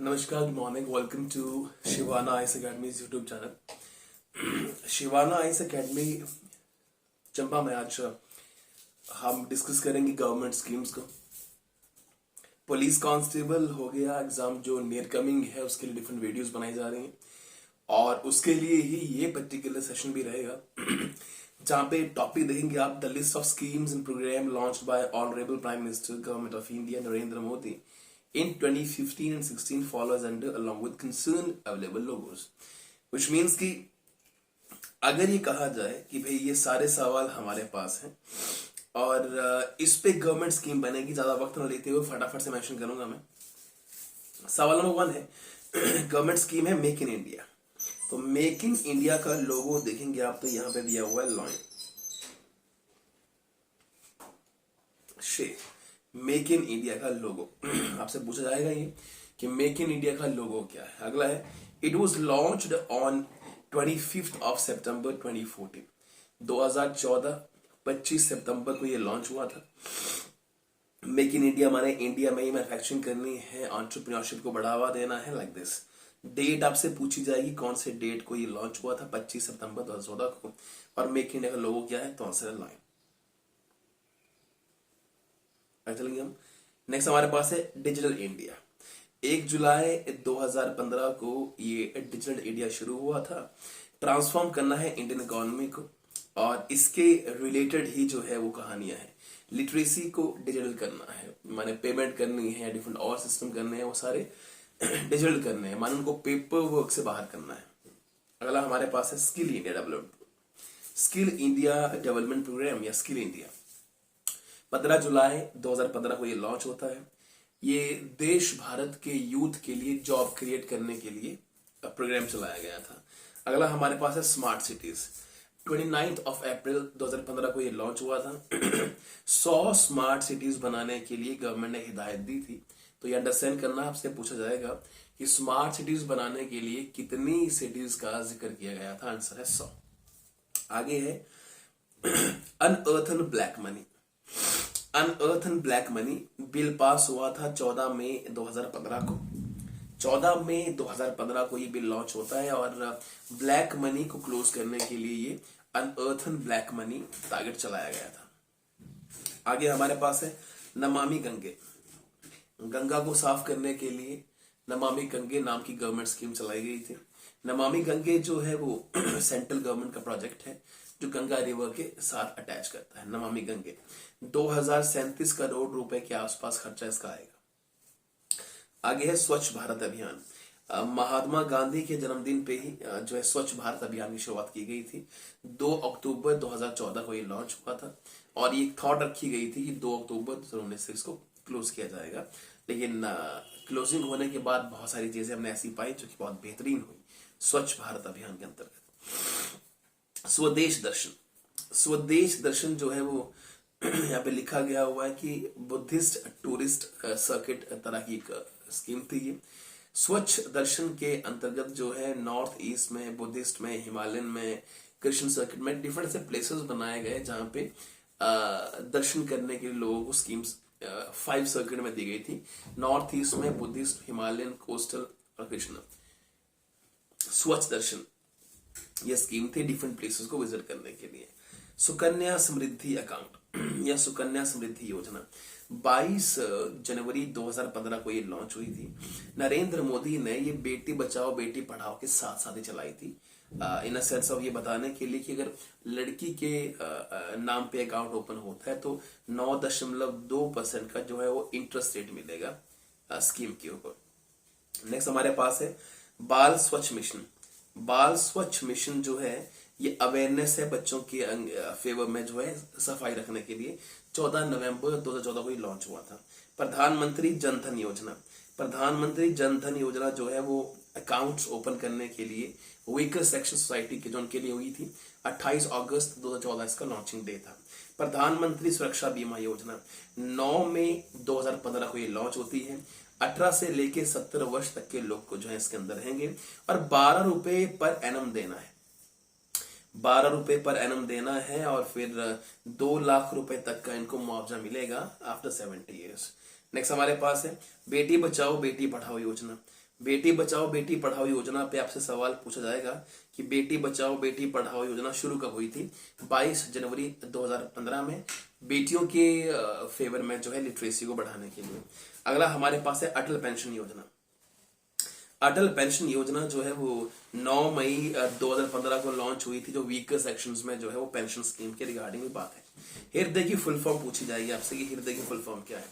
नमस्कार, good morning, welcome to Shivana ice academy YouTube channel. Shivana ice academy Champa में आज हम डिस्कस करेंगे गवर्नमेंट स्कीम्स को। पुलिस कांस्टेबल हो गया एग्जाम जो नियर कमिंग है, उसके लिए डिफरेंट वीडियोस बनाई जा रही हैं और उसके लिए ही ये पर्टिकुलर सेशन भी रहेगा जहां पे टॉपिक देखेंगे आप the list of schemes and program launched by honourable prime minister government of India Narendra Modi in 2015 and 16 follows under along with concerned available logos, which means कि अगर ये कहा जाए कि भाई ये सारे सवाल हमारे पास हैं और इस पे गवर्नमेंट स्कीम बनेगी, ज्यादा वक्त न लेते हुए फटाफट से मेंशन करूंगा मैं। सवाल नंबर 1 है गवर्नमेंट स्कीम है मेक इन इंडिया। तो मेक इन इंडिया का लोगो देखेंगे आप तो यहाँ पे दिया हुआ है lion shape, make in India का लोगो। आपसे पूछा जाएगा ये कि मेक इन इंडिया का लोगो क्या है। अगला है it was launched on 25th of September 2014। 2014 25 सितंबर को ये लॉन्च हुआ था। मेक इन इंडिया माने इंडिया में ही मैन्युफैक्चरिंग करनी है, एंटरप्रेन्योरशिप को बढ़ावा देना है, लाइक दिस। डेट आपसे पूछी जाएगी कौन से डेट को ये लॉन्च हुआ था, 25 सितंबर 2014 को। और मेक इन इंडिया का लोगो क्या है, तो आंसर है लाइन। चलेंगे हम नेक्स्ट, हमारे पास है डिजिटल इंडिया। 1 जुलाई 2015 को ये डिजिटल इंडिया शुरू हुआ था। ट्रांसफॉर्म करना है इंडियन इकोनॉमी को और इसके रिलेटेड ही जो है वो कहानियां हैं। लिटरेसी को डिजिटल करना है, माने पेमेंट करनी है, डिफरेंट और सिस्टम करने हैं, वो सारे डिजिटल करने हैं, माने उनको पेपर वर्क से बाहर करना है। अगला हमारे पास है स्किल इंडिया डेवलपमेंट प्रोग्राम या स्किल इंडिया। 15 जुलाई 2015 को ये लॉन्च होता है। ये देश भारत के यूथ के लिए जॉब क्रिएट करने के लिए प्रोग्राम चलाया गया था। अगला हमारे पास है स्मार्ट सिटीज। 29 अप्रैल 2015 को ये लॉन्च हुआ था। 100 स्मार्ट सिटीज बनाने के लिए गवर्नमेंट ने हिदायत दी थी। तो ये अंडरस्टैंड करना, आपसे पूछा जाएगा कि स्मार्ट सिटीज बनाने के लिए कितनी सिटीज का जिक्र किया गया था, आंसर है 100। आगे है unearthed black money. Unearthed black money bill pass हुआ था 14 मई 2015 को। 14 मई 2015 को ये बिल लॉन्च होता है और ब्लैक मनी को क्लोज करने के लिए ये अनअर्थन ब्लैक मनी टारगेट चलाया गया था। आगे हमारे पास है नमामि गंगे। गंगा को साफ करने के लिए नमामि गंगे नाम की गवर्नमेंट स्कीम चलाई गई थी। नमामि गंगे जो है वो सेंट्रल गवर्नमेंट का प्रोजेक्ट है जो गंगा रिवर के साथ अटैच करता है। नमामि गंगे 2037 करोड़ रुपए के आसपास खर्चा इसका आएगा। आगे है स्वच्छ भारत अभियान। महात्मा गांधी के जन्मदिन पे ही जो है स्वच्छ भारत अभियान की शुरुआत की गई थी। 2 अक्टूबर 2014 को ये लॉन्च हुआ था और ये थॉट रखी गई थी कि 2 अक्टूबर 2019 से इसको क्लोज किया जाएगा, लेकिन क्लोजिंग होने के बाद बहुत सारी चीजें हमने ऐसी पाई जो कि बहुत बेहतरीन हुई स्वच्छ भारत अभियान के अंतर्गत। स्वदेश दर्शन। स्वदेश दर्शन जो है वो यहाँ पे लिखा गया हुआ है कि बुद्धिस्ट टूरिस्ट सर्किट तरह की एक स्कीम थी ये। स्वच्छ दर्शन के अंतर्गत जो है नॉर्थ ईस्ट में, बुद्धिस्ट में, हिमालयन में, क्रिश्चियन सर्किट में डिफरेंट से प्लेसेस बनाए गए जहां पे दर्शन करने के लिए लोगों को स्कीम्स 5 सर्किट में दी गई थी। नॉर्थ ईस्ट में बुद्धिस्ट, हिमालयन, कोस्टल और कृष्ण। स्वच्छ दर्शन ये स्कीम थी डिफरेंट प्लेसेस को विजिट करने के लिए। सुकन्या समृद्धि अकाउंट या सुकन्या समृद्धि योजना 22 जनवरी 2015 को ये लॉन्च हुई थी। नरेंद्र मोदी ने ये बेटी बचाओ बेटी पढ़ाओ के साथ साथ ही चलाई थी, इन अ सेंस ऑफ ये बताने के लिए कि अगर लड़की के नाम पे अकाउंट ओपन होता है तो 9.2% का जो है वो इंटरेस्ट रेट मिलेगा स्कीम के ऊपर। नेक्स्ट हमारे पास है बाल स्वच्छ मिशन। बाल स्वच्छ मिशन जो है ये अवेयरनेस है बच्चों के फेवर में जो है सफाई रखने के लिए। 14 नवंबर 2014 को ये लॉन्च हुआ था। प्रधानमंत्री जन धन योजना। प्रधानमंत्री जन धन योजना जो है वो अकाउंट्स ओपन करने के लिए वीकर सेक्शन सोसाइटी के जो उनके लिए हुई थी। 28 अगस्त 2014 इसका लॉन्चिंग डे था। प्रधानमंत्री सुरक्षा बीमा योजना 9 मई 2015 को ये लॉन्च होती है। 18 से लेके 70 वर्ष तक के लोग को जो है इसके अंदर रहेंगे और 12 रुपए पर एनम देना है। 12 रुपए पर एनम देना है और फिर 2 लाख रुपए तक का इनको मुआवजा मिलेगा आफ्टर 70 ईयर्स। नेक्स्ट हमारे पास है बेटी बचाओ बेटी पढ़ाओ योजना। बेटी बचाओ बेटी पढ़ाओ योजना पे आपसे सवाल पूछा जाएगा कि बेटी बचाओ बेटी पढ़ाओ योजना शुरू कब हुई थी? 22 जनवरी 2015 में, बेटियों के फेवर में जो है लिटरेसी को बढ़ाने के लिए। अगला हमारे पास है अटल पेंशन योजना। अटल पेंशन योजना जो है वो 9 मई 2015 को लॉन्च हुई थी, जो वीकर सेक्शंस में जो है वो पेंशन स्कीम के रिगार्डिंग में बात है। हृदय की फुल फॉर्म पूछी जाएगी आपसे कि हृदय की फुल फॉर्म क्या है,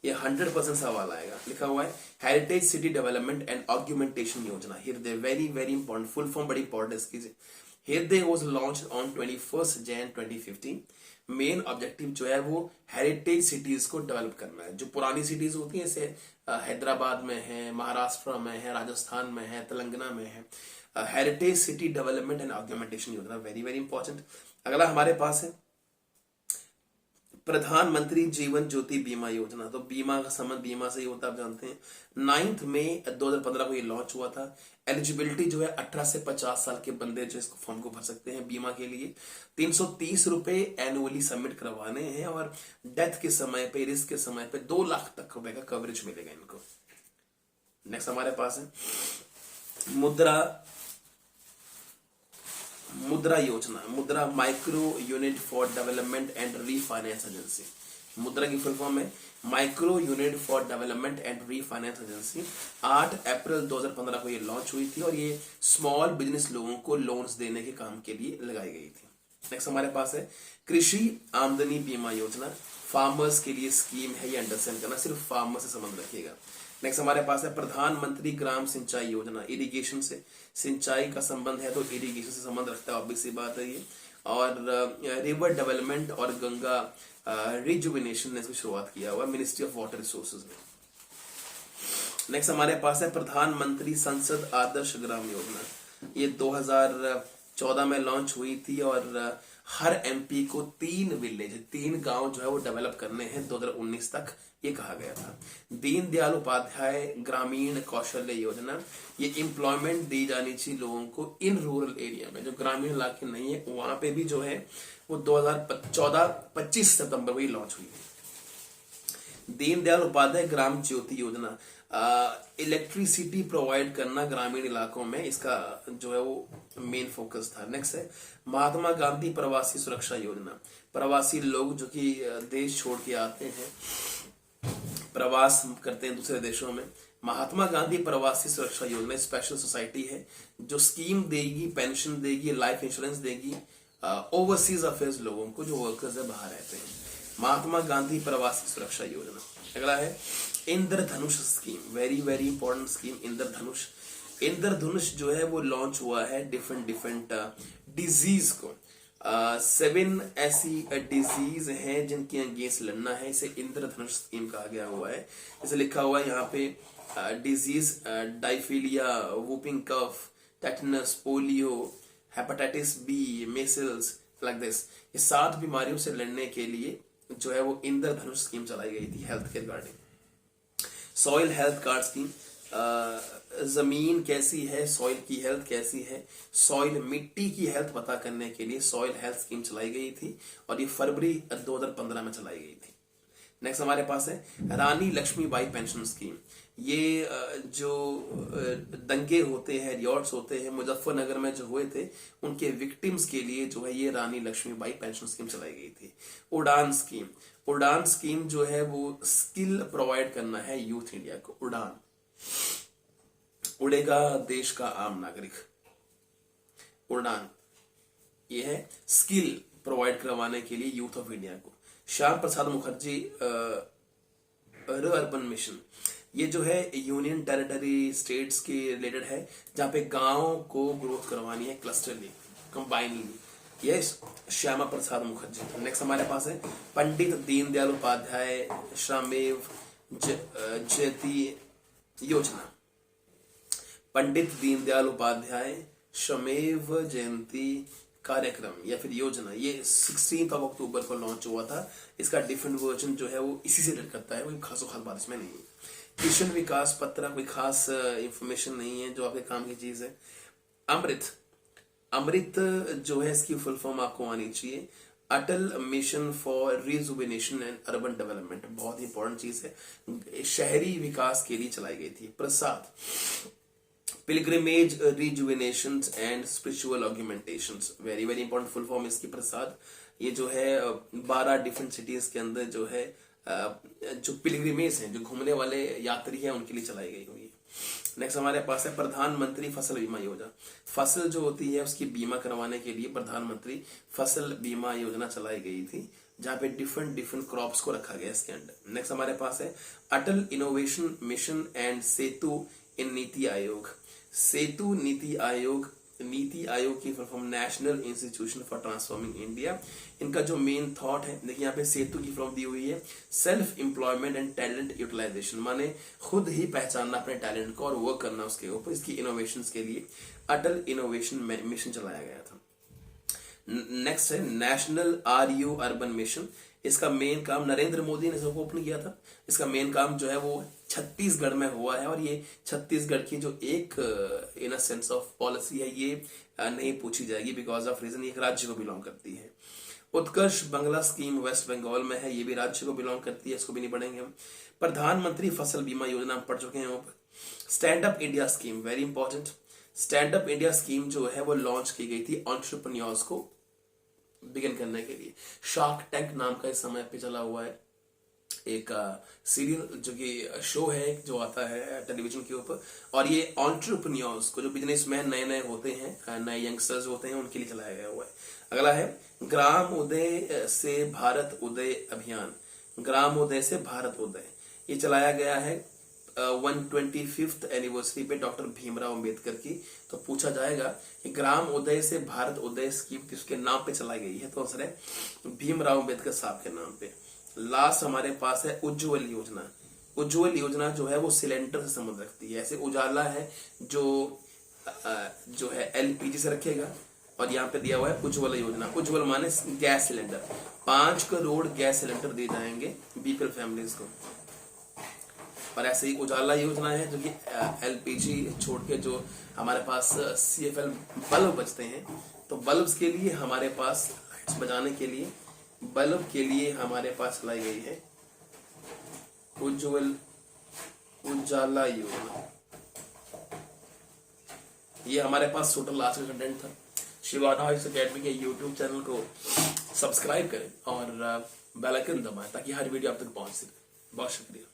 ये 100% सवाल आएगा। लिखा हुआ है heritage city development and augmentation योजना, हृदय, very very important, full form बड़ी इंपॉर्टेंट इसकी। हृदय was launched on 21 Jain 2015। Main objective जो है वो हेरिटेज सिटीज को डेवलप करना है। जो पुरानी सिटीज होती है, जैसे हैदराबाद में है, महाराष्ट्र में है, राजस्थान में है, तेलंगाना में है, heritage city development and augmentation योजना, वेरी वेरी इंपॉर्टेंट। अगला हमारे पास है प्रधानमंत्री जीवन ज्योति बीमा योजना। तो बीमा का संबंध बीमा से ही होता है, आप जानते हैं। 9 मई 2015 को ये लॉन्च हुआ था। एलिजिबिलिटी जो है 18 से 50 साल के बंदे जो इसको फॉर्म को भर सकते हैं बीमा के लिए। 330 रुपए एनुअली सबमिट करवाने हैं और डेथ के समय पे, रिस्क के समय पे 2 लाख तक रुपए का कवरेज मिलेगा इनको। नेक्स्ट हमारे पास है मुद्रा योजना, मुद्रा micro unit for development and refinance agency. मुद्रा की फुल फॉर्म है micro unit for development and refinance agency. 8 अप्रैल 2015 को ये लॉन्च हुई थी और ये स्मॉल बिजनेस लोगों को लोन्स देने के काम के लिए लगाई गई थी। नेक्स्ट हमारे पास है कृषि आमदनी बीमा योजना। फार्मर्स के लिए स्कीम है, ये अंडरस्टैंड करना, सिर्फ फार्मर से संबंध रखिएगा। नेक्स्ट हमारे पास है प्रधानमंत्री ग्राम सिंचाई योजना। इरिगेशन से सिंचाई का संबंध है तो इरिगेशन से संबंध रखता है, ऑब्वियस सी बात है ये। और रिवर डेवलपमेंट और गंगा रिजुविनेशन ने इसकी शुरुआत किया हुआ मिनिस्ट्री ऑफ वाटर रिसोर्सेज में। नेक्स्ट हमारे पास है प्रधानमंत्री संसद आदर्श ग्राम योजना। ये 2014 में लॉन्च हुई थी और हर एमपी को 3 गांव जो है वो डेवलप करने हैं 2019 तक, ये कहा गया था। दीनदयाल उपाध्याय ग्रामीण कौशल्य योजना, ये एम्प्लॉयमेंट दी जानी चाहिए लोगों को इन रूरल एरिया में, जो ग्रामीण इलाके नहीं है वहां पे भी जो है वो 2014-25 सितंबर को लॉन्च हुई थी। दीनदयाल उपाध्याय ग्राम ज्योति योजना, इलेक्ट्रिसिटी प्रोवाइड करना ग्रामीण इलाकों में, इसका जो है वो मेन फोकस था। नेक्स्ट है महात्मा गांधी प्रवासी सुरक्षा योजना। प्रवासी लोग जो कि देश छोड़ के आते हैं, प्रवास करते हैं दूसरे देशों में, महात्मा गांधी प्रवासी सुरक्षा योजना स्पेशल सोसाइटी है जो स्कीम देगी, पेंशन देगी, लाइफ इंश्योरेंस देगी ओवरसीज अफेयर्स लोगों को जो वर्कर्स है बाहर रहते हैं। महात्मा गांधी प्रवासी सुरक्षा योजना। अगला है Indradhanush scheme, very very important scheme Indradhanush. Indradhanush जो है वो लॉन्च हुआ है डिफरेंट डिजीज को। 7 ऐसी डिजीज हैं जिनके अगेंस्ट लड़ना है, इसे इंद्रधनुष स्कीम कहा गया हुआ है। जैसे लिखा हुआ है यहाँ पे disease diphtheria, whooping cough, tetanus, polio, hepatitis B, measles, like this. ये 7 बीमारियों से लड़ने के लिए जो है वो इंद्रधनुष स्कीम चलाई गई थी हेल्थ के regarding. Soil health card scheme, जमीन कैसी है, सॉइल की हेल्थ कैसी है, सॉइल मिट्टी की हेल्थ पता करने के लिए सॉइल हेल्थ स्कीम चलाई गई थी और ये फरवरी 2015 में चलाई गई थी। नेक्स्ट हमारे पास है रानी लक्ष्मीबाई पेंशन स्कीम। ये जो दंगे होते हैं, रियॉट्स होते हैं मुजफ्फरनगर में जो हुए थे, उनके विक्टिम्स के लिए जो है ये रानी लक्ष्मीबाई पेंशन स्कीम चलाई गई थी। उड़ान स्कीम, उड़ान स्कीम जो है वो स्किल प्रोवाइड करना है यूथ इंडिया को। उड़ान, उड़ेगा देश का आम नागरिक। उड़ान ये है स्किल प्रोवाइड करवाने के लिए यूथ ऑफ इंडिया को। श्याम प्रसाद मुखर्जी अर्बन मिशन, ये जो है यूनियन टेरिटरी स्टेट्स के रिलेटेड है, जहां पे गांव को ग्रोथ करवानी है क्लस्टरली, कंबाइनली। ये श्यामा प्रसाद मुखर्जी। नेक्स्ट हमारे पास है पंडित दीनदयाल उपाध्याय श्रमेव जयती योजना। पंडित दीनदयाल उपाध्याय श्रमेव जयंती कार्यक्रम या फिर योजना, ये 16 अक्टूबर को लॉन्च हुआ था। इसका डिफरेंट वर्जन जो है वो इसी से रिलेट करता है, कोई खास बात इसमें नहीं है। किशन विकास पत्र, कोई खास इंफॉर्मेशन नहीं है जो आपके काम की चीज है। अमृत, अमृत जो है इसकी फुल फॉर्म आपको आनी चाहिए, Atal mission for rejuvenation and urban development, बहुत ही इंपॉर्टेंट चीज है, शहरी विकास के लिए चलाई गई थी। Prasad, pilgrimage rejuvenation and spiritual augmentations, very very important full form इसकी प्रसाद। ये जो है 12 डिफरेंट सिटीज के अंदर जो है जो पिलग्रिमेज हैं, जो घूमने वाले यात्री हैं, उनके लिए चलाई गई हुई है। नेक्स्ट हमारे पास है प्रधानमंत्री फसल बीमा योजना। फसल जो होती है उसकी बीमा करवाने के लिए प्रधानमंत्री फसल बीमा योजना चलाई गई थी, जहां पे डिफरेंट डिफरेंट क्रॉप्स को रखा गया इसके अंदर। नेक्स्ट हमारे पास है अटल इनोवेशन मिशन एंड सेतु इन नीति आयोग। सेतु नीति आयोग, नीति आयोग की form national institution for transforming India. इनका जो मेन थॉट है, देखिए यहाँ पे सेतु की फॉर्म दी हुई है, self employment and talent utilisation, माने खुद ही पहचानना अपने टैलेंट को और वर्क करना उसके ऊपर। इसकी इनोवेशन के लिए अटल इनोवेशन मिशन चलाया गया था। नेक्स्ट है नेशनल RU अर्बन मिशन। इसका मेन काम नरेंद्र मोदी ने इसको ओपन किया था। इसका मेन काम जो है वो छत्तीसगढ़ में हुआ है, और ये छत्तीसगढ़ की जो एक इन सेंस ऑफ पॉलिसी है, ये नहीं पूछी जाएगी बिकॉज ऑफ रीजन एक राज्य को बिलोंग करती है। उत्कर्ष बंगला स्कीम वेस्ट बंगाल में है, ये भी राज्य को बिलोंग करती है, इसको भी नहीं पढ़ेंगे हम। प्रधानमंत्री फसल बीमा योजना हम पढ़ चुके हैं ऊपर। Stand up India scheme, very important. Stand up India scheme जो है वो लॉन्च की गई थी एंटरप्रेन्योर्स को बिगिन करने के लिए। शार्क टैंक नाम का इस समय पे चला हुआ है एक सीरियल, जो कि शो है जो आता है टेलीविजन के ऊपर, और ये एंटरप्रेन्योर्स को, जो बिजनेसमैन नए नए होते हैं, नए यंगस्टर्स होते हैं, उनके लिए चलाया गया हुआ है। अगला है ग्राम उदय से भारत उदय अभियान। ग्राम उदय से भारत उदय, ये चलाया गया है 125th एनिवर्सरी पे डॉक्टर भीमराव अंबेडकर की। तो पूछा जाएगा कि ग्राम उदय से भारत उदय स्कीम किसके नाम पे चलाई गई है, तो आंसर है भीमराव अंबेडकर साहब के नाम पे। लास्ट हमारे पास है उज्ज्वल योजना। उज्ज्वल योजना जो है वो सिलेंडर से संबंध रखती है। ऐसे उजाला है जो है LPG से रखेगा, और यहाँ पे दिया हुआ है उज्ज्वल योजना। उज्ज्वल माने gas cylinder, 5 crore gas cylinder दिए जाएंगे BPL फैमिलीज को। और ऐसे ही उजाला योजना है जो कि LPG छोड़ के जो हमारे पास CFL बल्ब बचते हैं, तो बल्ब्स के लिए हमारे पास, लाइट्स बजाने के लिए, बल्ब के लिए हमारे पास लाई गई है उजाला योजना। ये हमारे पास टोटल आज का कंटेंट था। शिवाना वॉइस अकेडमी के YouTube चैनल को सब्सक्राइब करें और बेल आइकन दबाएं ताकि हर वीडियो आप तक पहुंच सके। बहुत शुक्रिया।